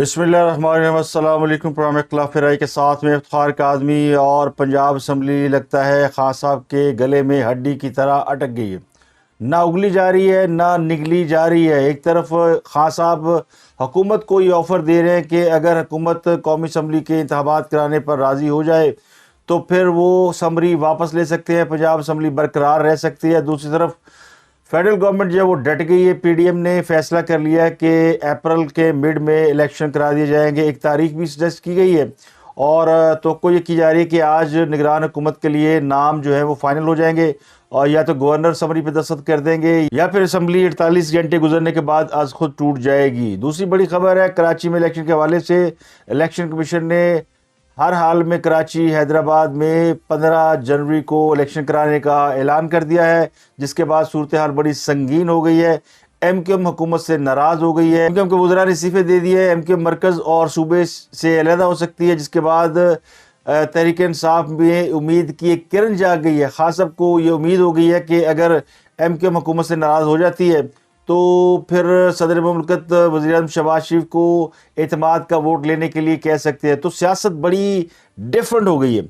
بسم اللہ الرحمن الرحیم۔ السلام علیکم۔ پروگرام اختلاف رائے کے ساتھ میں افتخار کاظمی اور پنجاب اسمبلی لگتا ہے خان صاحب کے گلے میں ہڈی کی طرح اٹک گئی ہے، نہ اگلی جا رہی ہے نہ نگلی جا رہی ہے۔ ایک طرف خان صاحب حکومت کو یہ آفر دے رہے ہیں کہ اگر حکومت قومی اسمبلی کے انتخابات کرانے پر راضی ہو جائے تو پھر وہ اسمبلی واپس لے سکتے ہیں، پنجاب اسمبلی برقرار رہ سکتی ہے۔ دوسری طرف فیڈرل گورنمنٹ جو ہے وہ ڈٹ گئی ہے۔ پی ڈی ایم نے فیصلہ کر لیا ہے کہ اپریل کے مڈ میں الیکشن کرا دیے جائیں گے، ایک تاریخ بھی سجیسٹ کی گئی ہے، اور توقع یہ کی جا رہی ہے کہ آج نگران حکومت کے لیے نام جو ہے وہ فائنل ہو جائیں گے، اور یا تو گورنر سمری پہ دستخط کر دیں گے یا پھر اسمبلی 48 گھنٹے گزرنے کے بعد از خود ٹوٹ جائے گی۔ دوسری بڑی خبر ہے کراچی میں الیکشن کے حوالے سے، الیکشن کمیشن نے ہر حال میں کراچی حیدرآباد میں 15 جنوری کو الیکشن کرانے کا اعلان کر دیا ہے، جس کے بعد صورتحال بڑی سنگین ہو گئی ہے۔ ایم کیو ایم حکومت سے ناراض ہو گئی ہے، ایم کیو ایم کے وزراء نے استعفے دے دیے، ایم کیو ایم مرکز اور صوبے سے علیحدہ ہو سکتی ہے، جس کے بعد تحریک انصاف میں امید کی ایک کرن جاگ گئی ہے۔ خان صاحب کو یہ امید ہو گئی ہے کہ اگر ایم کیو ایم حکومت سے ناراض ہو جاتی ہے تو پھر صدر مملکت وزیر اعظم شہباز شریف کو اعتماد کا ووٹ لینے کے لیے کہہ سکتے ہیں۔ تو سیاست بڑی ڈیفرنٹ ہو گئی ہے،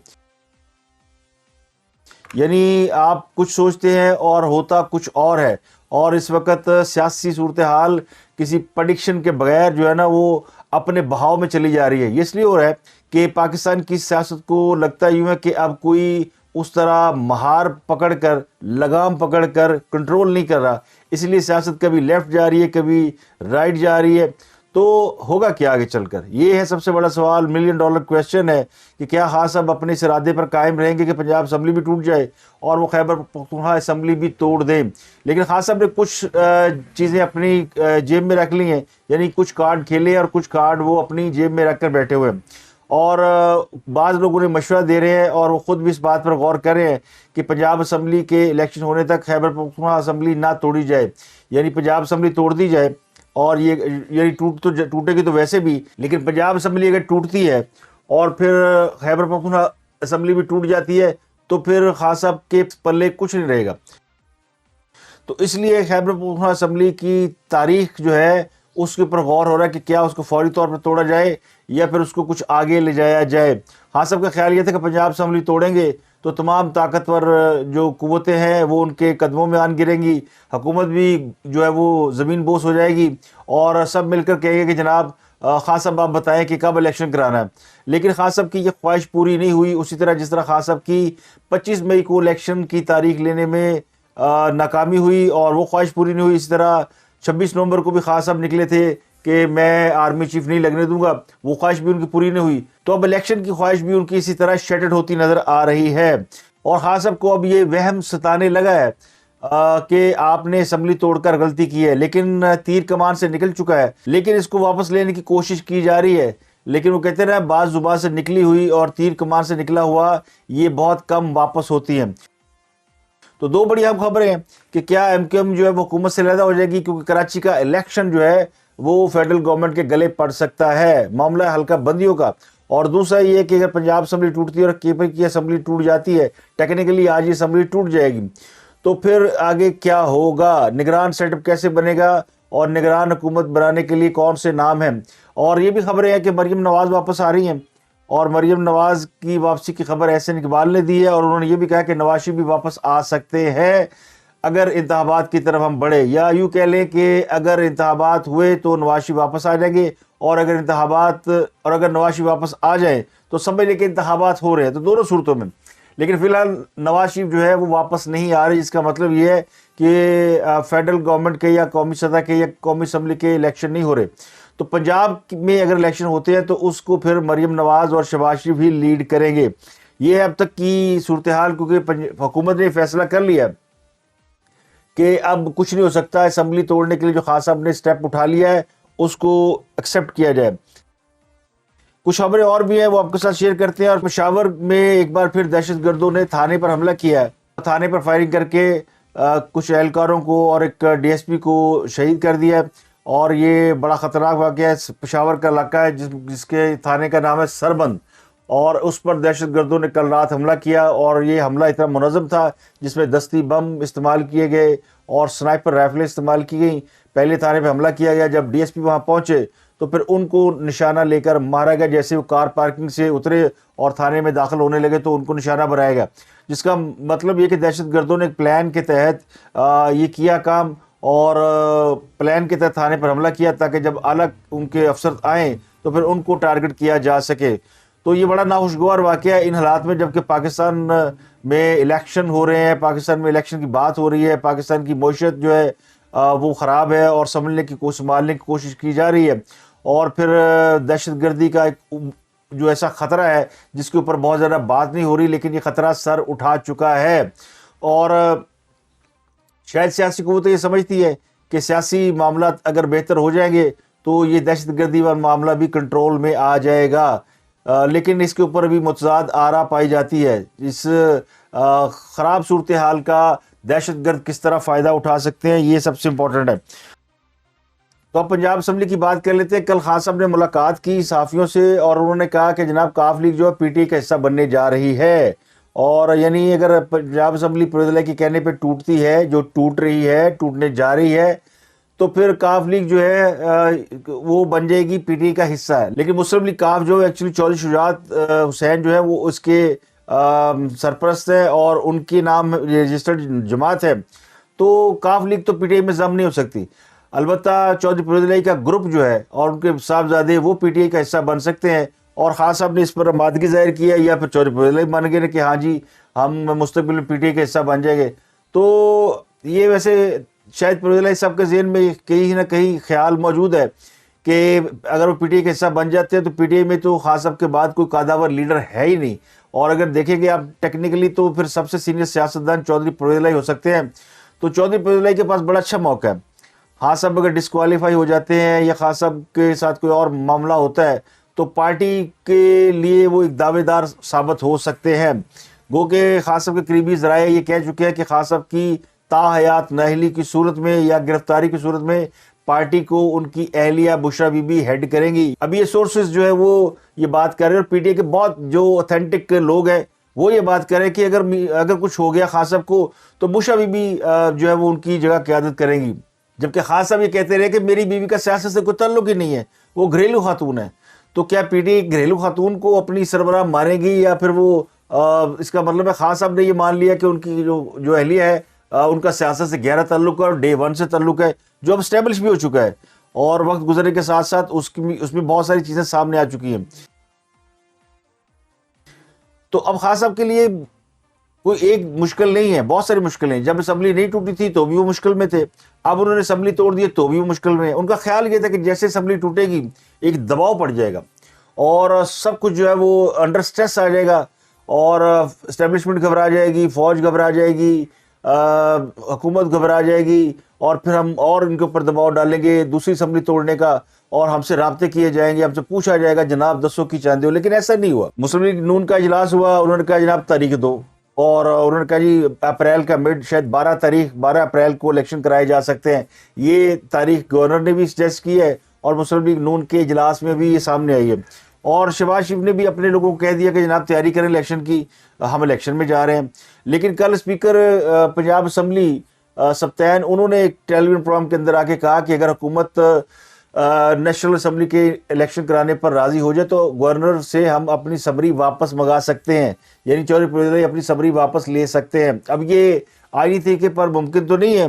یعنی آپ کچھ سوچتے ہیں اور ہوتا کچھ اور ہے، اور اس وقت سیاسی صورتحال کسی پریڈکشن کے بغیر جو ہے نا وہ اپنے بہاؤ میں چلی جا رہی ہے۔ یہ اس لیے ہو رہا ہے کہ پاکستان کی سیاست کو لگتا یوں ہے کہ اب کوئی اس طرح مہار پکڑ کر لگام پکڑ کر کنٹرول نہیں کر رہا، اس لیے سیاست کبھی لیفٹ جا رہی ہے کبھی رائٹ جا رہی ہے۔ تو ہوگا کیا آگے چل کر؟ یہ ہے سب سے بڑا سوال، ملین ڈالر کویسچن ہے کہ کیا خان صاحب اپنے اس ارادے پر قائم رہیں گے کہ پنجاب اسمبلی بھی ٹوٹ جائے اور وہ خیبر پختونخوا اسمبلی بھی توڑ دیں؟ لیکن خان صاحب نے کچھ چیزیں اپنی جیب میں رکھ لی ہیں، یعنی کچھ کارڈ کھیلے اور کچھ کارڈ وہ اپنی جیب میں رکھ کر بیٹھے ہوئے ہیں، اور بعض لوگوں نے مشورہ دے رہے ہیں اور وہ خود بھی اس بات پر غور کر رہے ہیں کہ پنجاب اسمبلی کے الیکشن ہونے تک خیبر پختونخوا اسمبلی نہ توڑی جائے، یعنی پنجاب اسمبلی توڑ دی جائے، اور یہ یعنی ٹوٹے گی تو ویسے بھی، لیکن پنجاب اسمبلی اگر ٹوٹتی ہے اور پھر خیبر پختونخوا اسمبلی بھی ٹوٹ جاتی ہے تو پھر خان صاحب کے پلے کچھ نہیں رہے گا۔ تو اس لیے خیبر پختونخوا اسمبلی کی تاریخ جو ہے اس کے اوپر غور ہو رہا ہے کہ کیا اس کو فوری طور پر توڑا جائے یا پھر اس کو کچھ آگے لے جایا جائے۔ خان صاحب کا خیال یہ تھا کہ پنجاب اسمبلی توڑیں گے تو تمام طاقتور جو قوتیں ہیں وہ ان کے قدموں میں آن گریں گی، حکومت بھی جو ہے وہ زمین بوس ہو جائے گی، اور سب مل کر کہیں گے کہ جناب خان صاحب آپ بتائیں کہ کب الیکشن کرانا ہے۔ لیکن خان صاحب کی یہ خواہش پوری نہیں ہوئی، اسی طرح جس طرح خان صاحب کی 25 مئی کو الیکشن کی تاریخ لینے میں ناکامی ہوئی اور وہ خواہش پوری نہیں ہوئی، اسی طرح 26 نومبر کو بھی خان صاحب نکلے تھے کہ میں آرمی چیف نہیں لگنے دوں گا، وہ خواہش بھی ان کی پوری نہیں ہوئی۔ تو اب الیکشن کی خواہش بھی ان کی اسی طرح شیٹرڈ ہوتی نظر آ رہی ہے، اور خان صاحب کو اب یہ وہم ستانے لگا ہے کہ آپ نے اسمبلی توڑ کر غلطی کی ہے، لیکن تیر کمان سے نکل چکا ہے، لیکن اس کو واپس لینے کی کوشش کی جا رہی ہے۔ لیکن وہ کہتے ہیں بعض زبان سے نکلی ہوئی اور تیر کمان سے نکلا ہوا یہ بہت کم واپس ہوتی ہیں۔ تو دو بڑی اہم خبریں ہیں کہ کیا ایم کیو ایم جو ہے وہ حکومت سے علیحدہ ہو جائے گی، کیونکہ کراچی کا الیکشن جو ہے وہ فیڈرل گورنمنٹ کے گلے پڑ سکتا ہے، معاملہ حلقہ بندیوں کا۔ اور دوسرا یہ کہ اگر پنجاب اسمبلی ٹوٹتی ہے اور کیپر کی اسمبلی ٹوٹ جاتی ہے، ٹیکنیکلی آج یہ اسمبلی ٹوٹ جائے گی، تو پھر آگے کیا ہوگا، نگران سیٹ اپ کیسے بنے گا، اور نگران حکومت بنانے کے لیے کون سے نام ہیں۔ اور یہ بھی خبریں ہیں کہ مریم نواز واپس آ رہی ہیں، اور مریم نواز کی واپسی کی خبر احسن اقبال نے دی ہے، اور انہوں نے یہ بھی کہا کہ نواز شریف بھی واپس آ سکتے ہیں اگر انتخابات کی طرف ہم بڑھے، یا یوں کہہ لیں کہ اگر انتخابات ہوئے تو نواز شریف واپس آ جائیں گے، اور اگر نواز شریف واپس آ جائیں تو سمجھ لیں کہ انتخابات ہو رہے ہیں، تو دونوں صورتوں میں۔ لیکن فی الحال نواز شریف جو ہے وہ واپس نہیں آ رہی، جس کا مطلب یہ ہے کہ فیڈرل گورنمنٹ کے یا قومی سطح کے یا قومی اسمبلی کے الیکشن نہیں ہو رہے۔ تو پنجاب میں اگر الیکشن ہوتے ہیں تو اس کو پھر مریم نواز اور شہباز شریف ہی لیڈ کریں گے۔ یہ ہے اب تک کی صورتحال، کیونکہ حکومت نے فیصلہ کر لیا کہ اب کچھ نہیں ہو سکتا، اسمبلی توڑنے کے لیے جو خان صاحب نے سٹیپ اٹھا لیا ہے اس کو ایکسیپٹ کیا جائے۔ کچھ خبریں اور بھی ہیں وہ آپ کے ساتھ شیئر کرتے ہیں۔ اور پشاور میں ایک بار پھر دہشت گردوں نے تھانے پر حملہ کیا ہے، تھانے پر فائرنگ کر کے کچھ اہلکاروں کو اور ایک ڈی ایس پی کو شہید کر دیا ہے، اور یہ بڑا خطرناک واقعہ ہے۔ پشاور کا علاقہ ہے جس کے تھانے کا نام ہے سربند، اور اس پر دہشت گردوں نے کل رات حملہ کیا، اور یہ حملہ اتنا منظم تھا جس میں دستی بم استعمال کیے گئے اور سنائپر رائفلیں استعمال کی گئیں. پہلے تھانے پہ حملہ کیا گیا. جب ڈی ایس پی وہاں پہنچے تو پھر ان کو نشانہ لے کر مارا گیا. جیسے وہ کار پارکنگ سے اترے اور تھانے میں داخل ہونے لگے تو ان کو نشانہ بنایا گیا, جس کا مطلب یہ کہ دہشت گردوں نے ایک پلان کے تحت یہ کیا کام, اور پلان کے تحت تھانے پر حملہ کیا تاکہ جب الگ ان کے افسر آئیں تو پھر ان کو ٹارگٹ کیا جا سکے. تو یہ بڑا ناخوشگوار واقعہ ہے ان حالات میں, جبکہ پاکستان میں الیکشن ہو رہے ہیں, پاکستان میں الیکشن کی بات ہو رہی ہے, پاکستان کی معیشت جو ہے وہ خراب ہے اور سنبھالنے کی کوشش کی جا رہی ہے, اور پھر دہشت گردی کا ایک جو ایسا خطرہ ہے جس کے اوپر بہت زیادہ بات نہیں ہو رہی, لیکن یہ خطرہ سر اٹھا چکا ہے. اور شاید سیاسی قوت یہ سمجھتی ہے کہ سیاسی معاملات اگر بہتر ہو جائیں گے تو یہ دہشت گردی والا معاملہ بھی کنٹرول میں آ جائے گا, لیکن اس کے اوپر بھی متضاد آرا پائی جاتی ہے. اس خراب صورتحال کا دہشت گرد کس طرح فائدہ اٹھا سکتے ہیں, یہ سب سے امپورٹنٹ ہے. تو اب پنجاب اسمبلی کی بات کر لیتے ہیں. کل خان صاحب نے ملاقات کی صحافیوں سے اور انہوں نے کہا کہ جناب کاف لیگ جو ہے پی ٹی آئی کا حصہ بننے جا رہی ہے, اور یعنی اگر پنجاب اسمبلی پرویزلہ کے کہنے پہ ٹوٹتی ہے, جو ٹوٹ رہی ہے, ٹوٹنے جا رہی ہے, تو پھر کاف لیگ جو ہے وہ بن جائے گی پی ٹی آئی کا حصہ ہے. لیکن مسلم لیگ کاف جو ہے ایکچولی چودھری شجاعت حسین جو ہے وہ اس کے سرپرست ہے اور ان کے نام رجسٹرڈ جماعت ہے, تو کاف لیگ تو پی ٹی آئی میں ضم نہیں ہو سکتی. البتہ چودھری پرویز الہی کا گروپ جو ہے اور ان کے صاحبزادے وہ پی ٹی آئی کا حصہ بن سکتے ہیں, اور خان صاحب نے اس پر آمادگی ظاہر کی ہے, یا پھر چودھری پرویز الہی مان گئے کہ ہاں جی ہم مستقبل میں پی ٹی آئی کا حصہ بن جائیں گے. تو یہ ویسے شاید پرویز الہی صاحب کے ذہن میں کہیں نہ کہیں خیال موجود ہے کہ اگر وہ پی ٹی آئی کا حصہ بن جاتے ہیں تو پی ٹی آئی میں تو خان صاحب کے بعد کوئی قادور لیڈر ہے ہی نہیں, اور اگر دیکھیں گے آپ ٹیکنیکلی تو پھر سب سے سینئر سیاستدان چودھری پرویز الہی ہو سکتے ہیں. تو چودھری پرویز الہی کے پاس بڑا اچھا موقع ہے. خان صاحب اگر ڈسکوالیفائی ہو جاتے ہیں یا خان صاحب کے ساتھ کوئی اور معاملہ ہوتا ہے تو پارٹی کے لیے وہ ایک دعوے دار ثابت ہو سکتے ہیں. گو کہ خان صاحب کے قریبی ذرائع یہ کہہ چکے ہیں کہ خان صاحب کی تاحیات نااہلی کی صورت میں یا گرفتاری کی صورت میں پارٹی کو ان کی اہلیہ بشرا بی بی ہیڈ کریں گی. اب یہ سورسز جو ہے وہ یہ بات کر رہے ہیں, اور پی ٹی آئی کے بہت جو اوتھینٹک لوگ ہیں وہ یہ بات کریں کہ اگر کچھ ہو گیا خان صاحب کو تو بشرا بی بی جو ہے وہ ان کی جگہ قیادت کریں گی. جبکہ خان صاحب یہ کہتے رہے کہ میری بیوی کا سیاست سے کوئی تعلق ہی نہیں ہے, وہ گھریلو خاتون ہے. تو کیا پی ٹی آئی گھریلو خاتون کو اپنی سربراہ مانے گی, یا پھر وہ اس کا مطلب ہے خان صاحب نے یہ مان لیا کہ ان کی جو اہلیہ ہے ان کا سیاست سے گہرا تعلق ہے اور ڈے ون سے تعلق ہے, جو اب اسٹیبلش بھی ہو چکا ہے, اور وقت گزرنے کے ساتھ ساتھ اس میں بہت ساری چیزیں سامنے آ چکی ہیں. تو اب خان صاحب کے لیے کوئی ایک مشکل نہیں ہے, بہت ساری مشکلیں ہیں. جب اسمبلی نہیں ٹوٹی تھی تو بھی وہ مشکل میں تھے, اب انہوں نے اسمبلی توڑ دی تو بھی وہ مشکل میں ہے. ان کا خیال یہ تھا کہ جیسے اسمبلی ٹوٹے گی ایک دباؤ پڑ جائے گا اور سب کچھ جو ہے وہ انڈر سٹریس آ جائے گا, اور اسٹیبلشمنٹ گھبرا جائے گی, فوج گھبرا جائے گی, حکومت گھبرا جائے گی, اور پھر ہم اور ان کے اوپر دباؤ ڈالیں گے دوسری اسمبلی توڑنے کا, اور ہم سے رابطے کیے جائیں گے, ہم سے پوچھا جائے گا جناب دسو کی چاندے ہو. لیکن ایسا نہیں ہوا. مسلم لیگ نون کا اجلاس ہوا, انہوں نے کہا جناب تاریخ دو, اور انہوں نے کہا جی اپریل کا مڈ شاید 12 اپریل کو الیکشن کرائے جا سکتے ہیں. یہ تاریخ گورنر نے بھی سجیسٹ کی ہے اور مسلم لیگ نون کے اجلاس میں بھی یہ سامنے آئی ہے, اور شہباز شریف نے بھی اپنے لوگوں کو کہہ دیا کہ جناب تیاری کریں الیکشن کی, ہم الیکشن میں جا رہے ہیں. لیکن کل اسپیکر پنجاب اسمبلی سبتین انہوں نے ایک ٹیلی ویژن پروگرام کے اندر آ کے کہا کہ اگر حکومت نیشنل اسمبلی کے الیکشن کرانے پر راضی ہو جائے تو گورنر سے ہم اپنی سبری واپس منگا سکتے ہیں, یعنی چودھری پرویز الہی اپنی سبری واپس لے سکتے ہیں. اب یہ آئینی طریقے پر ممکن تو نہیں ہے,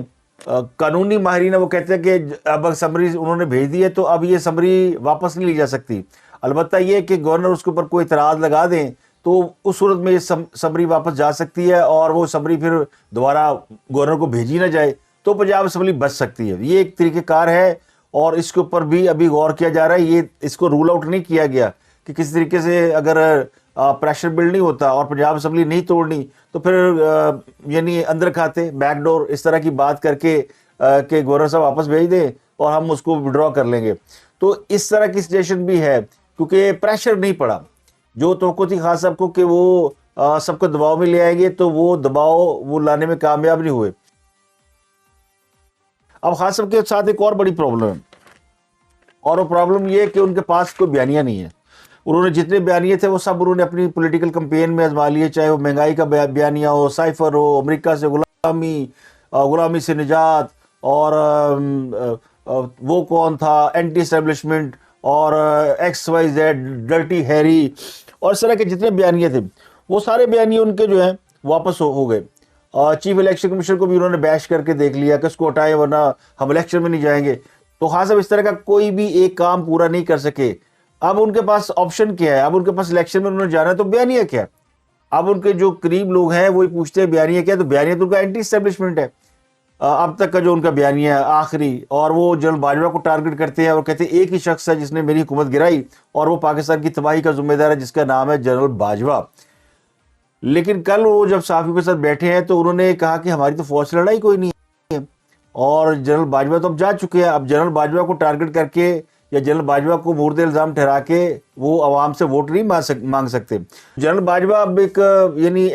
قانونی ماہرین وہ کہتے ہیں کہ اب سبری انہوں نے بھیج دی ہے تو اب یہ سبری واپس نہیں لی جا سکتی. البتہ یہ کہ گورنر اس کے اوپر کوئی اعتراض لگا دیں تو اس صورت میں یہ سبری واپس جا سکتی ہے, اور وہ سبری پھر دوبارہ گورنر کو بھیجی نہ جائے تو پنجاب اسمبلی بچ سکتی ہے. یہ ایک طریقہ کار ہے, اور اس کے اوپر بھی ابھی غور کیا جا رہا ہے. یہ اس کو رول آؤٹ نہیں کیا گیا کہ کس طریقے سے اگر پریشر بلڈ نہیں ہوتا اور پنجاب اسمبلی نہیں توڑنی تو پھر یعنی اندر کھاتے بیک ڈور اس طرح کی بات کر کے کہ گورنر صاحب واپس بھیج دیں اور ہم اس کو وڈرا کر لیں گے. تو اس طرح کی سچویشن بھی ہے, کیونکہ پریشر نہیں پڑا. جو توقع تھی خان صاحب کو کہ وہ سب کو دباؤ میں لے آئیں گے تو وہ دباؤ وہ لانے میں کامیاب نہیں ہوئے. اب خان صاحب کے ساتھ ایک اور بڑی پرابلم ہے, اور وہ پرابلم یہ ہے کہ ان کے پاس کوئی بیانیہ نہیں ہے. انہوں نے جتنے بیانیے تھے وہ سب انہوں نے اپنی پولیٹیکل کمپین میں آزما لیے, چاہے وہ مہنگائی کا بیانیہ ہو, سائفر ہو, امریکہ سے غلامی, غلامی سے نجات اور وہ کون تھا اینٹی اسٹیبلشمنٹ اور X Y Z dirty Harry اور اس طرح کے جتنے بیانیے تھے وہ سارے بیانیے ان کے جو ہیں واپس ہو گئے. چیف الیکشن کمیشن کو بھی انہوں نے بیش کر کے دیکھ لیا کہ اس کو ہٹائیں ورنہ ہم الیکشن میں نہیں جائیں گے. تو خاص اب اس طرح کا کوئی بھی ایک کام پورا نہیں کر سکے. اب ان کے پاس آپشن کیا ہے؟ اب ان کے پاس الیکشن میں انہوں نے جانا ہے تو بیانیہ کیا؟ اب ان کے جو قریب لوگ ہیں وہی پوچھتے ہیں بیانیہ کیا؟ تو بیانیہ تو ان کا اینٹی اسٹیبلشمنٹ ہے اب تک کا جو ان کا بیانیہ ہے آخری. اور وہ جنرل باجوہ کو ٹارگٹ کرتے ہیں اور کہتے ہیں ایک ہی شخص ہے جس نے میری حکومت گرائی اور وہ پاکستان کی تباہی کا ذمہ دار ہے جس کا نام ہے جنرل باجوہ. لیکن کل وہ جب صحافیوں کے ساتھ بیٹھے ہیں تو انہوں نے کہا کہ ہماری تو فوج سے لڑائی کوئی نہیں ہے اور جنرل باجوہ تو اب جا چکے ہیں. اب جنرل باجوہ کو ٹارگٹ کر کے یا جنرل باجوہ کو مورد الزام ٹھہرا کے وہ عوام سے ووٹ نہیں مانگ سکتے. جنرل باجوہ اب ایک یعنی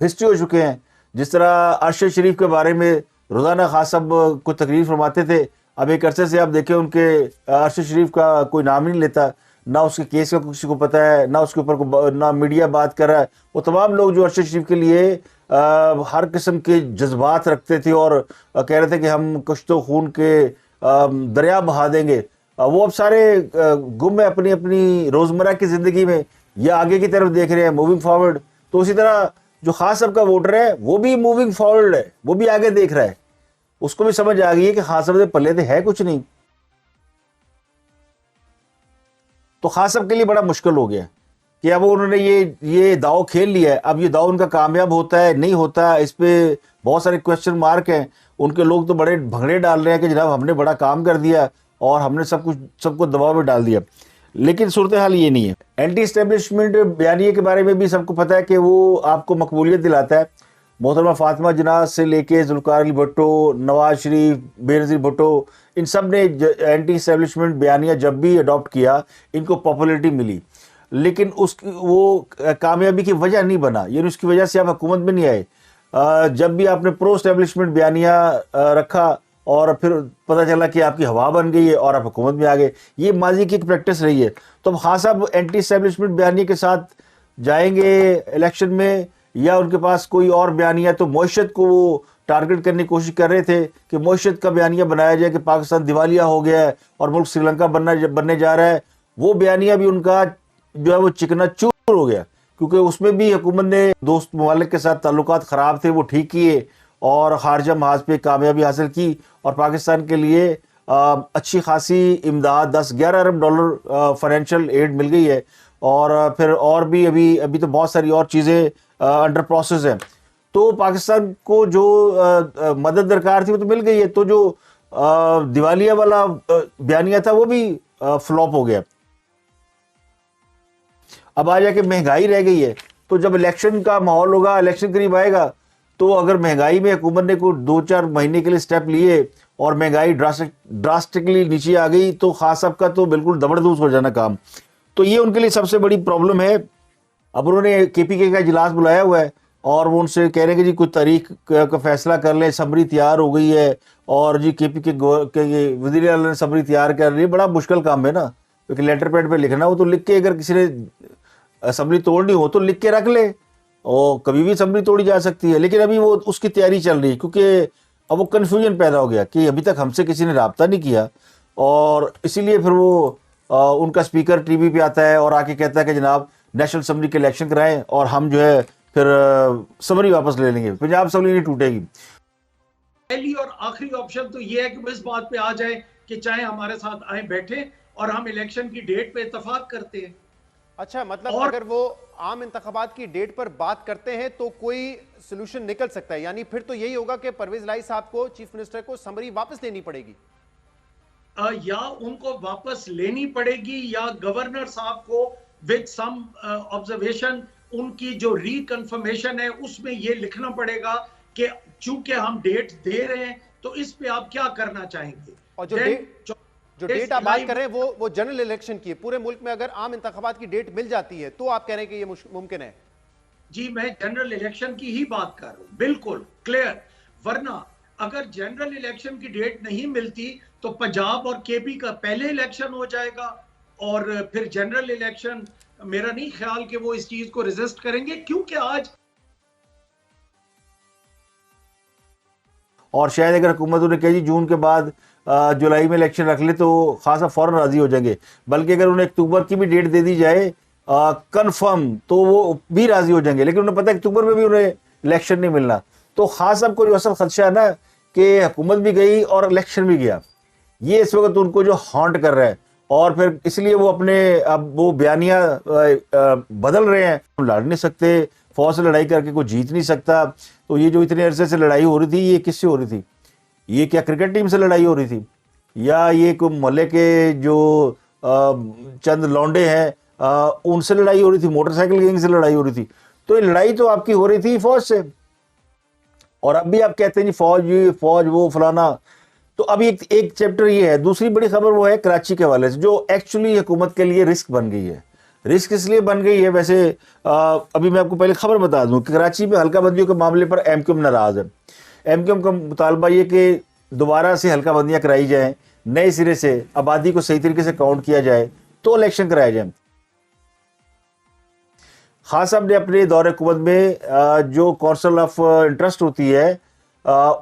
ہسٹری ہو چکے ہیں. جس طرح ارشد شریف کے بارے میں روزانہ خاص صاحب کو تقریر فرماتے تھے, اب ایک عرصے سے آپ دیکھیں ان کے ارشد شریف کا کوئی نام نہیں لیتا, نہ اس کے کیس کا کسی کو پتہ ہے, نہ اس کے اوپر نہ میڈیا بات کر رہا ہے. وہ تمام لوگ جو ارشد شریف کے لیے ہر قسم کے جذبات رکھتے تھے اور کہہ رہے تھے کہ ہم کشت و خون کے دریا بہا دیں گے, وہ اب سارے گم ہیں اپنی اپنی روزمرہ کی زندگی میں یا آگے کی طرف دیکھ رہے ہیں, موونگ فارورڈ. تو اسی طرح جو خاص صاحب کا ووٹر ہے وہ بھی موونگ فارورڈ ہے, وہ بھی آگے دیکھ رہا ہے. اس کو بھی سمجھ آ گئی ہے کہ خاص صاحب پلے تو ہے کچھ نہیں. تو خاص صاحب کے لیے بڑا مشکل ہو گیا کہ اب انہوں نے یہ داؤ کھیل لیا ہے. اب یہ داؤ ان کا کامیاب ہوتا ہے نہیں ہوتا, اس پہ بہت سارے کوشچن مارک ہیں. ان کے لوگ تو بڑے بھنگڑے ڈال رہے ہیں کہ جناب ہم نے بڑا کام کر دیا اور ہم نے سب کو دباؤ میں ڈال دیا. لیکن صورتحال یہ نہیں ہے. اینٹی اسٹیبلشمنٹ بیانیے کے بارے میں بھی سب کو پتہ ہے کہ وہ آپ کو مقبولیت دلاتا ہے. محترمہ فاطمہ جناح سے لے کے ذوالفقار علی بھٹو, نواز شریف, بے نظیر بھٹو, ان سب نے اینٹی اسٹیبلشمنٹ بیانیہ جب بھی اڈاپٹ کیا ان کو پاپولیرٹی ملی. لیکن وہ کامیابی کی وجہ نہیں بنا, یعنی اس کی وجہ سے آپ حکومت میں نہیں آئے. جب بھی آپ نے پرو اسٹیبلشمنٹ بیانیہ رکھا اور پھر پتہ چلا کہ آپ کی ہوا بن گئی ہے اور آپ حکومت میں آ گئے, یہ ماضی کی ایک پریکٹس رہی ہے. تو اب خاص صاحب اینٹی اسٹیبلشمنٹ بیانیے کے ساتھ جائیں گے الیکشن میں یا ان کے پاس کوئی اور بیانیہ؟ تو معیشت کو وہ ٹارگٹ کرنے کی کوشش کر رہے تھے کہ معیشت کا بیانیہ بنایا جائے کہ پاکستان دیوالیہ ہو گیا ہے اور ملک سری لنکا بننے جا رہا ہے. وہ بیانیہ بھی ان کا جو ہے وہ چکنا چور ہو گیا, کیونکہ اس میں بھی حکومت نے دوست ممالک کے ساتھ تعلقات خراب تھے وہ ٹھیک کیے اور خارجہ محاذ پہ کامیابی حاصل کی اور پاکستان کے لیے اچھی خاصی امداد 10-11 ارب ڈالر فائنینشیل ایڈ مل گئی ہے. اور پھر اور بھی ابھی تو بہت ساری اور چیزیں انڈر پروسیس ہیں. تو پاکستان کو جو مدد درکار تھی وہ تو مل گئی ہے. تو جو دیوالیہ والا بیانیہ تھا وہ بھی فلاپ ہو گیا. اب آ جا کے مہنگائی رہ گئی ہے. تو جب الیکشن کا ماحول ہوگا, الیکشن قریب آئے گا, تو اگر مہنگائی میں حکومت نے کوئی 2-4 مہینے کے لیے سٹیپ لیے اور مہنگائی ڈراسٹکلی نیچے آ گئی تو خاص صاحب کا تو بالکل زبردست ہو جانا کام. تو یہ ان کے لیے سب سے بڑی پرابلم ہے. اب انہوں نے KPK کا اجلاس بلایا ہوا ہے اور وہ ان سے کہہ رہے ہیں کہ جی کوئی تاریخ کا فیصلہ کر لیں, سمری تیار ہو گئی ہے اور جی KPK کے وزیر اعلیٰ نے سمری تیار کر لی. بڑا مشکل کام ہے نا, کیونکہ لیٹر پیڈ پہ لکھنا وہ تو لکھ کے, اگر کسی نے اسمبلی توڑنی ہو تو لکھ کے رکھ لے, اور کبھی بھی اسمبلی توڑی جا سکتی ہے. لیکن ابھی وہ اس کی تیاری چل رہی ہے کیونکہ اب وہ کنفیوژن پیدا ہو گیا کہ ابھی تک ہم سے کسی نے رابطہ نہیں کیا, اور اسی لیے پھر وہ ان کا اسپیکر ٹی وی پہ آتا ہے اور آ کے کہتا ہے کہ جناب نیشنل اسمبلی کے الیکشن کرائیں اور ہم جو ہے پھر سمری واپس لے لیں گے, پنجاب اسمبلی نہیں ٹوٹے گی. پہلی اور آخری آپشن تو یہ ہے کہ وہ اس بات پہ آ جائے کہ چاہے ہمارے ساتھ آئیں بیٹھیں اور ہم الیکشن کی ڈیٹ پہ اتفاق کرتے ہیں. اچھا, مطلب اگر وہ عام انتخابات کی ڈیٹ پر بات کرتے ہیں تو کوئی سلوشن نکل سکتا ہے, یعنی پھر تو یہی ہوگا کہ پرویز الہی صاحب کو, چیف منسٹر کو, سمری واپس لینی پڑے گی, یا ان کو واپس لینی پڑے گی یا گورنر صاحب کو with some observation ان کی جو ری کنفرمیشن ہے اس میں یہ لکھنا پڑے گا کہ چونکہ ہم ڈیٹ دے رہے ہیں تو اس پہ آپ کیا کرنا چاہیں گے. اور جو ڈیٹ آپ بات کر رہے ہیں وہ جنرل الیکشن کی ہے. پورے ملک میں اگر عام انتخابات کی ڈیٹ مل جاتی ہے تو آپ کہہ رہے ہیں کہ یہ ممکن ہے؟ جی میں جنرل الیکشن کی ہی بات کر رہا ہوں, بالکل کلیئر. ورنہ اگر جنرل الیکشن کی ڈیٹ نہیں ملتی تو پنجاب اور KP کا پہلے الیکشن ہو جائے گا اور پھر جنرل الیکشن میرا نہیں خیال کہ وہ اس چیز کو ریزسٹ کریں گے, کیونکہ آج اور شاید اگر حکومت نے کہا جی جون کے بعد جولائی میں الیکشن رکھ لے تو خاصا فوراً راضی ہو جائیں گے، بلکہ اگر انہیں اکتوبر کی بھی ڈیٹ دے دی جائے کنفرم تو وہ بھی راضی ہو جائیں گے، لیکن انہیں پتہ ہے اکتوبر میں بھی انہیں الیکشن نہیں ملنا۔ تو خاص صاحب کو جو اصل خدشہ ہے نا کہ حکومت بھی گئی اور الیکشن بھی گیا، یہ اس وقت ان کو جو ہانٹ کر رہا ہے، اور پھر اس لیے وہ اپنے اب وہ بیانیہ بدل رہے ہیں۔ لڑ نہیں سکتے، فوج سے لڑائی کر کے کوئی جیت نہیں سکتا، تو یہ جو اتنے عرصے سے لڑائی ہو رہی تھی یہ کس سے ہو رہی تھی؟ یہ کیا کرکٹ ٹیم سے لڑائی ہو رہی تھی، یا یہ کوئی محلے کے جو چند لونڈے ہیں ان سے لڑائی ہو رہی تھی، موٹر سائیکل گینگ سے لڑائی ہو رہی تھی؟ تو یہ لڑائی تو آپ کی ہو رہی تھی فوج سے، اور اب بھی آپ کہتے ہیں جی فوج یہ فوج وہ فلانا۔ تو اب ایک چیپٹر یہ ہے۔ دوسری بڑی خبر وہ ہے کراچی کے حوالے سے، جو ایکچولی حکومت کے لیے رسک بن گئی ہے۔ رسک اس لیے بن گئی ہے، ویسے ابھی میں آپ کو پہلے خبر بتا دوں کہ کراچی میں حلقہ بندیوں کے معاملے پر ایم کیو ایم ناراض ہے۔ ایم کیو ایم کا مطالبہ یہ کہ دوبارہ سے حلقہ بندیاں کرائی جائیں، نئے سرے سے آبادی کو صحیح طریقے سے کاؤنٹ کیا جائے تو الیکشن کرائے جائیں۔ خان صاحب نے اپنے دور حکومت میں جو کونسل آف انٹرسٹ ہوتی ہے،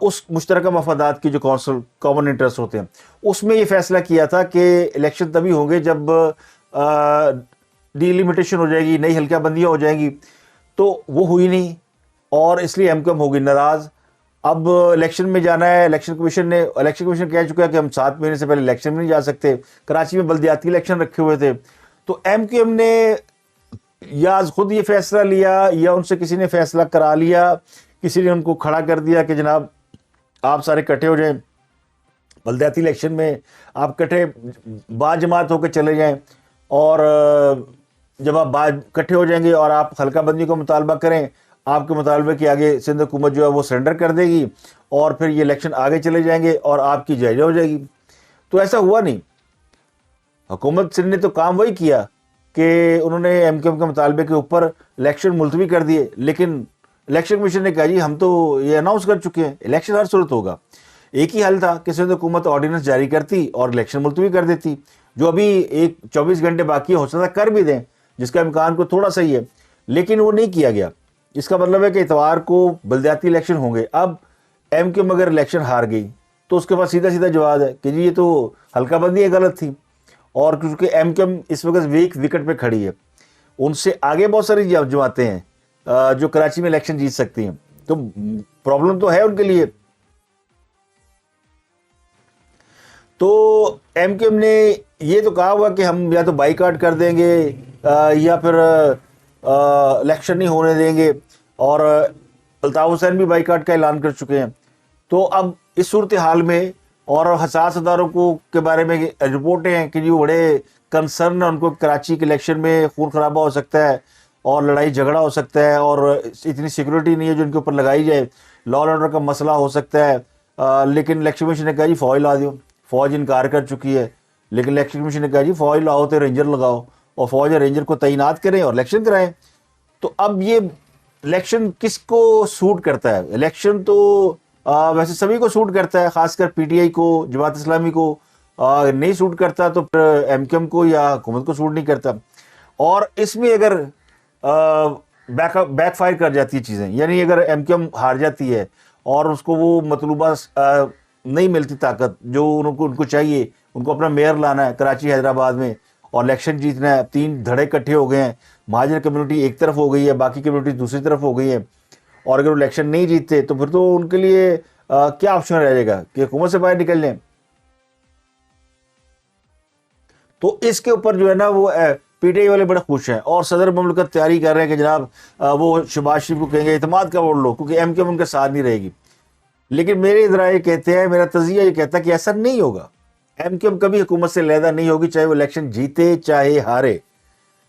اس مشترکہ مفادات کی جو کونسل کامن انٹرسٹ ہوتے ہیں، اس میں یہ فیصلہ کیا تھا کہ الیکشن تبھی ہوں گے جب ڈیلیمیٹیشن ہو جائے گی، نئی حلقہ بندیاں ہو جائیں گی، تو وہ ہوئی نہیں، اور اس لیے ایم کیو ایم ہوگی ناراض۔ اب الیکشن میں جانا ہے، الیکشن کمیشن کہہ چکا ہے کہ ہم 7 مہینے سے پہلے الیکشن میں نہیں جا سکتے۔ کراچی میں بلدیاتی الیکشن رکھے ہوئے تھے، تو ایم کیو ایم نے یا خود یہ فیصلہ لیا یا ان سے کسی نے فیصلہ کرا لیا، کسی نے ان کو کھڑا کر دیا کہ جناب آپ سارے اکٹھے ہو جائیں، بلدیاتی الیکشن میں آپ کٹھے با جماعت ہو کے چلے جائیں، اور جب آپ اکٹھے ہو جائیں گے اور آپ حلقہ بندی کو مطالبہ کریں، آپ کے مطالبے کے آگے سندھ حکومت جو ہے وہ سرنڈر کر دے گی، اور پھر یہ الیکشن آگے چلے جائیں گے اور آپ کی جائزہ ہو جائے گی۔ تو ایسا ہوا نہیں۔ حکومت سندھ نے تو کام وہی کیا کہ انہوں نے ایم کیو ایم کے مطالبے کے اوپر الیکشن ملتوی کر دیے، لیکن الیکشن کمیشن نے کہا جی ہم تو یہ اناؤنس کر چکے ہیں، الیکشن ہر صورت ہوگا۔ ایک ہی حل تھا کہ سندھ حکومت آرڈیننس جاری کرتی اور الیکشن ملتوی کر دیتی، جو ابھی 24 گھنٹے باقی ہو سکتا کر بھی دیں، جس کا امکان کو تھوڑا سا ہی ہے، لیکن وہ نہیں کیا گیا۔ اس کا مطلب ہے کہ اتوار کو بلدیاتی الیکشن ہوں گے۔ اب ایم کیو ایم اگر الیکشن ہار گئی تو اس کے پاس سیدھا سیدھا جواب ہے کہ جی یہ تو حلقہ بندی غلط تھی، اور کیونکہ ایم کیو ایم اس وقت ویک وکٹ پہ کھڑی ہے، ان سے آگے بہت ساری جماعتیں ہیں جو کراچی میں الیکشن جیت سکتی ہیں، تو پرابلم تو ہے ان کے لیے۔ تو ایم کیو ایم نے یہ تو کہا ہوا کہ ہم یا تو بائیکاٹ کر دیں گے یا پھر الیکشن نہیں ہونے دیں گے، اور الطاف حسین بھی بائیکاٹ کا اعلان کر چکے ہیں۔ تو اب اس صورتحال میں اور حساس اداروں کے بارے میں رپورٹیں ہیں کہ جو بڑے کنسرن ہیں ان کو کراچی کے الیکشن میں خون خرابہ ہو سکتا ہے اور لڑائی جھگڑا ہو سکتا ہے، اور اتنی سیکورٹی نہیں ہے جو ان کے اوپر لگائی جائے، لا اینڈ آرڈر کا مسئلہ ہو سکتا ہے۔ لیکن الیکشن کمیشن نے کہا جی فوج لا دیو، فوج انکار کر چکی ہے، لیکن الیکشن کمیشن نے کہا جی فوج لاؤ تو رینجر لگاؤ، اور فوج رینجر کو تعینات کریں اور الیکشن کرائیں۔ تو اب یہ الیکشن کس کو سوٹ کرتا ہے؟ الیکشن تو ویسے سبھی کو سوٹ کرتا ہے، خاص کر پی ٹی آئی کو، جماعت اسلامی کو نہیں سوٹ کرتا، تو پھر ایم کیو ایم کو یا حکومت کو سوٹ نہیں کرتا۔ اور اس میں اگر بیک فائر کر جاتی ہے چیزیں، یعنی اگر ایم کیو ایم ہار جاتی ہے اور اس کو وہ مطلوبہ نہیں ملتی طاقت جو ان کو چاہیے، ان کو اپنا میئر لانا ہے کراچی حیدرآباد میں اور الیکشن جیتنا ہے، 3 دھڑے اکٹھے ہو گئے ہیں، مہاجر کمیونٹی ایک طرف ہو گئی ہے، باقی کمیونٹی دوسری طرف ہو گئی ہے، اور اگر وہ الیکشن نہیں جیتتے تو پھر تو ان کے لیے کیا آپشن رہ جائے گا کہ حکومت سے باہر نکل جائیں۔ تو اس کے اوپر جو ہے نا وہ پی ٹی آئی والے بڑے خوش ہیں، اور صدر مملکت تیاری کر رہے ہیں کہ جناب وہ شہباز شریف کو کہیں گے اعتماد کا ووٹ لو، کیونکہ ایم کیو ایم ان کے ساتھ نہیں رہے گی۔ لیکن میرے ذرائع یہ کہتے ہیں، میرا تجزیہ یہ کہتا ہے کہ ایسا نہیں ہوگا۔ ایم کیو ایم کبھی حکومت سے علیحدہ نہیں ہوگی، چاہے وہ الیکشن جیتے چاہے ہارے۔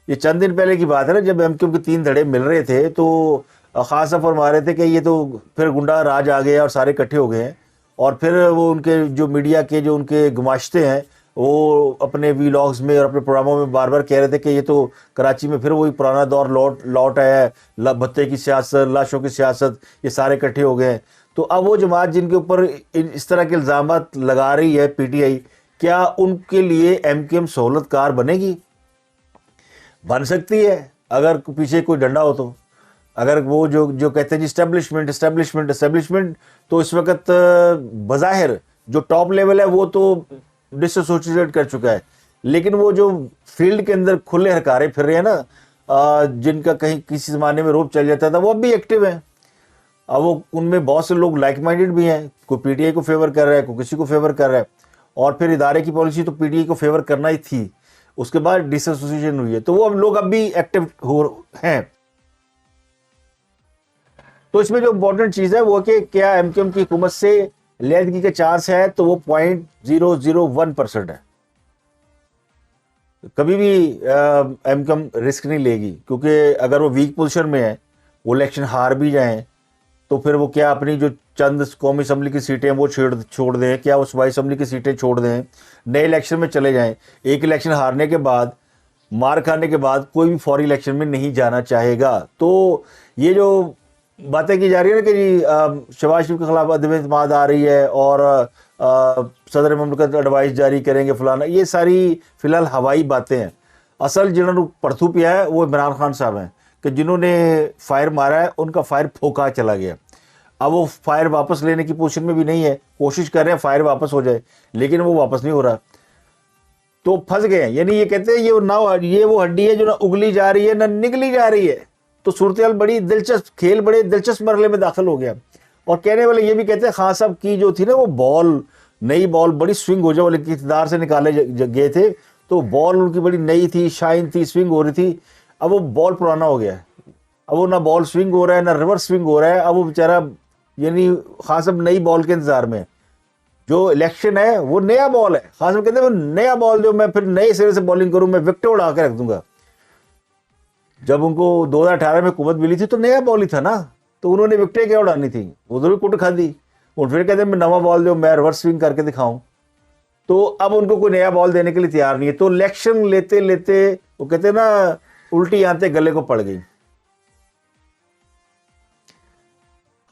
یہ چند دن پہلے کی بات ہے نا، جب ایم کیو ایم کے 3 دھڑے مل رہے تھے تو خاصا فرما رہے تھے کہ یہ تو پھر گنڈا راج آ گیا اور سارے اکٹھے ہو گئے ہیں، اور پھر وہ ان کے جو میڈیا کے جو ان کے گماشتے ہیں وہ اپنے ویلاگز میں اور اپنے پروگراموں میں بار بار کہہ رہے تھے کہ یہ تو کراچی میں پھر وہی پرانا دور لوٹ آیا ہے، بھتے کی سیاست، لاشوں کی سیاست، یہ سارے اکٹھے ہو گئے ہیں۔ تو اب وہ جماعت جن کے اوپر اس طرح کے الزامات لگا رہی ہے پی ٹی آئی، کیا ان کے لیے ایم کیو ایم سہولت کار بنے گی؟ بن سکتی ہے اگر پیچھے کوئی ڈنڈا ہو اگر وہ جو کہتے ہیں جی اسٹیبلشمنٹ، تو اس وقت بظاہر جو ٹاپ لیول ہے وہ تو ڈس ایسوسیٹ کر چکا ہے، لیکن وہ جو فیلڈ کے اندر کھلے ہرکارے پھر رہے ہیں نا، جن کا کہیں کسی زمانے میں روپ چل جاتا تھا، وہ اب بھی ایکٹیو ہیں. اب وہ ان میں بہت سے لوگ لائک مائنڈڈ بھی ہیں، کوئی پی ٹی آئی کو فیور کر رہا ہے، کوئی کسی کو فیور کر رہا ہے، اور پھر ادارے کی پالیسی تو پی ٹی آئی کو فیور کرنا ہی تھی، اس کے بعد ڈس ایسوسیشن ہوئی ہے، تو وہ لوگ اب بھی ایکٹیو ہیں. تو اس میں جو امپورٹنٹ چیز ہے وہ کہ کیا ایم کیو ایم کی حکومت سے علیحدگی کا چانس ہے، تو وہ 0.001% ہے. کبھی بھی ایم کیو ایم رسک نہیں لے گی، کیونکہ اگر وہ ویک پوزیشن میں ہے، وہ الیکشن ہار بھی جائیں، تو پھر وہ کیا اپنی جو چند قومی اسمبلی کی سیٹیں وہ چھوڑ دیں، کیا وہ صوبائی اسمبلی کی سیٹیں چھوڑ دیں، نئے الیکشن میں چلے جائیں. ایک الیکشن ہارنے کے بعد، مار کھانے کے بعد کوئی بھی فوری الیکشن میں نہیں جانا چاہے گا. تو یہ جو باتیں کی جا رہی ہیں نا کہ جی شہباز شریف کے خلاف عدم اعتماد آ رہی ہے اور صدر مملکت ایڈوائس جاری کریں گے فلانا، یہ ساری فی الحال ہوائی باتیں ہیں. اصل جنہوں نے پرتھو پیا ہے وہ عمران خان صاحب ہیں، کہ جنہوں نے فائر مارا ہے ان کا فائر پھونکا چلا گیا. اب وہ فائر واپس لینے کی پوزیشن میں بھی نہیں ہے، کوشش کر رہے ہیں فائر واپس ہو جائے، لیکن وہ واپس نہیں ہو رہا، تو پھنس گئے ہیں. یعنی یہ کہتے ہیں یہ وہ ہڈی ہے جو نہ اگلی جا رہی ہے نہ نگلی جا رہی ہے. تو صورتحال بڑی دلچسپ، کھیل بڑے دلچسپ مرحلے میں داخل ہو گیا. اور کہنے والے یہ بھی کہتے ہیں خان صاحب کی جو تھی نا وہ نئی بال بڑی سوئنگ ہو جائے، والے اقتدار سے نکالے گئے تھے، تو بال ان کی بڑی نئی تھی، شائن تھی، سوئنگ ہو رہی تھی. اب وہ بال پرانا ہو گیا ہے، اب وہ نہ بال سوئنگ ہو رہا ہے نہ ریورس سوئنگ ہو رہا ہے. اب وہ بیچارہ یعنی خان صاحب نئی بال کے انتظار میں. جو الیکشن ہے وہ نیا بال ہے. خان صاحب کہتے ہیں وہ نیا بال جو میں پھر نئے سرے سے بالنگ کروں، میں وکٹیں اڑا کے رکھ دوں گا. جب ان کو 2018 میں حکومت ملی تھی تو نیا بال ہی تھا نا، تو انہوں نے وکٹیں کیا اڑانی تھی، ادھر بھی کٹ کھا دی. اور پھر کہتے ہیں میں نواں بال جو میں ریورس سوئنگ کر کے دکھاؤں. تو اب ان کو کوئی نیا بال دینے کے لیے تیار نہیں ہے. تو الیکشن لیتے لیتے وہ کہتے ہیں نا الٹی آنتے گلے کو پڑ گئی.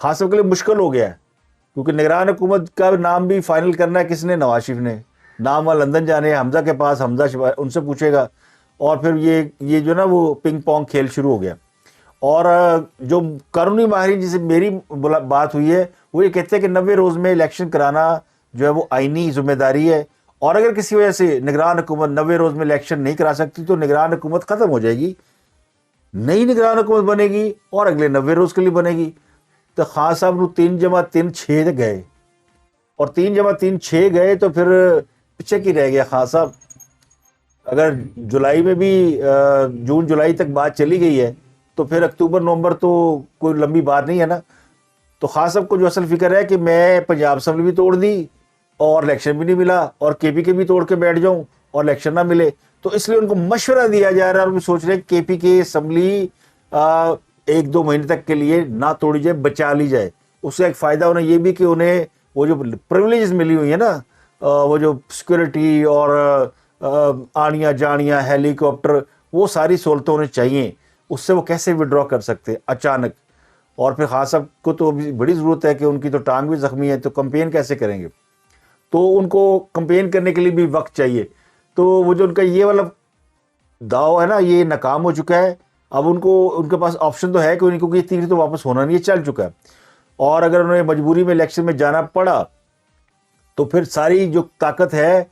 خاص طور کے لیے مشکل ہو گیا ہے، کیونکہ نگران حکومت کا نام بھی فائنل کرنا ہے کس نے، نواز شریف نے. نام وہاں لندن جانے ہیں حمزہ کے پاس، حمزہ ان سے پوچھے گا، اور پھر یہ جو نا وہ پنگ پونگ کھیل شروع ہو گیا. اور جو قانونی ماہرین جسے میری بات ہوئی ہے وہ یہ کہتے ہیں کہ 90 روز میں الیکشن کرانا جو ہے وہ آئینی ذمہ داری ہے، اور اگر کسی وجہ سے نگران حکومت 90 روز میں الیکشن نہیں کرا سکتی تو نگران حکومت ختم ہو جائے گی، نئی نگران حکومت بنے گی اور اگلے 90 روز کے لیے بنے گی. تو خان صاحب نو 3+3 6 گئے، اور 3+3 6 گئے تو پھر پیچھے کی رہ گیا خان صاحب. اگر جولائی میں بھی جون جولائی تک بات چلی گئی ہے تو پھر اکتوبر نومبر تو کوئی لمبی بات نہیں ہے نا. تو خان صاحب کو جو اصل فکر ہے کہ میں پنجاب اسمبلی بھی توڑ دی اور الیکشن بھی نہیں ملا، اور کے پی کے بھی توڑ کے بیٹھ جاؤں اور الیکشن نہ ملے، تو اس لیے ان کو مشورہ دیا جا رہا ہے، اور وہ سوچ رہے ہیں کے پی کے اسمبلی 1-2 مہینے تک کے لیے نہ توڑی جائے، بچا لی جائے. اس سے ایک فائدہ ہونا یہ بھی کہ انہیں وہ جو پریولیجز ملی ہوئی ہیں نا، وہ جو سیکورٹی اور آنیاں جانیاں، ہیلی کاپٹر، وہ ساری سہولتیں انہیں چاہیے. اس سے وہ کیسے وڈرا کر سکتے اچانک؟ اور پھر خان صاحب کو تو بڑی ضرورت ہے کہ ان کی تو ٹانگ بھی زخمی ہے، تو کمپین کیسے کریں گے؟ تو ان کو کمپین کرنے کے لیے بھی وقت چاہیے. تو وہ جو ان کا یہ والا داؤ ہے نا، یہ ناکام ہو چکا ہے. اب ان کے پاس آپشن تو ہے کہ کیونکہ یہ تیر تو واپس ہونا نہیں ہے، چل چکا ہے. اور اگر انہیں مجبوری میں الیکشن میں جانا پڑا تو پھر ساری جو طاقت ہے،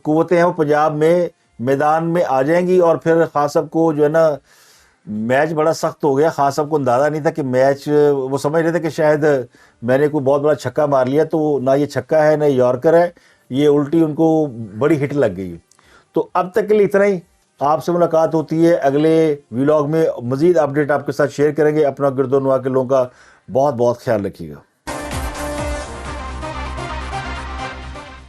قوتیں ہیں، وہ پنجاب میں میدان میں آ جائیں گی. اور پھر خان صاحب کو جو ہے نا میچ بڑا سخت ہو گیا. خان صاحب کو اندازہ نہیں تھا کہ میچ، وہ سمجھ رہے تھے کہ شاید میں نے کوئی بہت بڑا چھکا مار لیا، تو نہ یہ چھکا ہے نہ یارکر ہے، یہ الٹی ان کو بڑی ہٹ لگ گئی. تو اب تک کے لیے اتنا ہی. آپ سے ملاقات ہوتی ہے اگلے ولاگ میں، مزید اپڈیٹ آپ کے ساتھ شیئر کریں گے. اپنا گرد و نواح کے لوگوں کا بہت بہت خیال رکھیے گا.